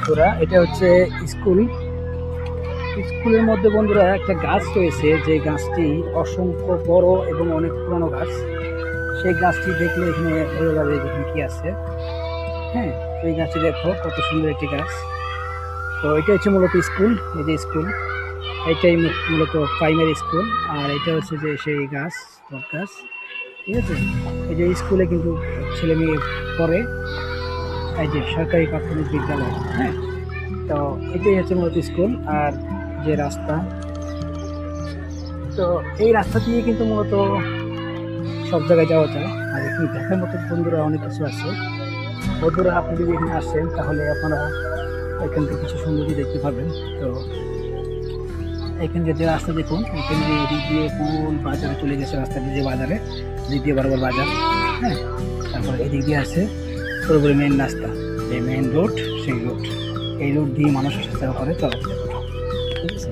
বন্ধুরা, এটা হচ্ছে স্কুল। স্কুলের মধ্যে বন্ধুরা একটা গাছ রয়েছে, যে গাছটি অসংখ্য বড় এবং অনেক পুরনো গাছ। সেই গাছটি দেখলে এখানে বোঝা যাবে এখানে কি আছে। হ্যাঁ, এই গাছটি দেখো কত সুন্দর একটি গাছ। তো এটা হচ্ছে মূলত স্কুল। এই যে স্কুল, এটাই মূলত প্রাইমারি স্কুল। আর এটা হচ্ছে যে সেই গাছ, বট গাছ। ঠিক আছে, এই যে স্কুলে কিন্তু ছেলে মেয়ে পড়ে। এই যে সরকারি প্রাথমিক বিদ্যালয়। হ্যাঁ, তো এটাই হচ্ছে মূলত স্কুল। আর যে রাস্তা, তো এই রাস্তা দিয়ে কিন্তু মূলত সব জায়গায় যাওয়া যায়। আর এখানে দেখার মতো বন্ধুরা অনেক কিছু আছে। বন্ধুরা, আপনি যদি এখানে আসেন তাহলে আপনারা এখান থেকে কিছু সৌন্দর্য দেখতে পাবেন। তো এখানে যে রাস্তা দেখুন, এখানে যে এদিক দিয়ে কোন বাজারে চলে গেছে, রাস্তা দিয়ে যে বাজারে, এদিক দিয়ে বরাবর বাজার। হ্যাঁ, তারপরে এদিক দিয়ে আছে পুরোপুরি মেন রাস্তা, যে মেন রোড, সেই রোড। এই রোড দিয়ে মানুষ আসা যাওয়া করে, চলাফেরা করে। ঠিক আছে।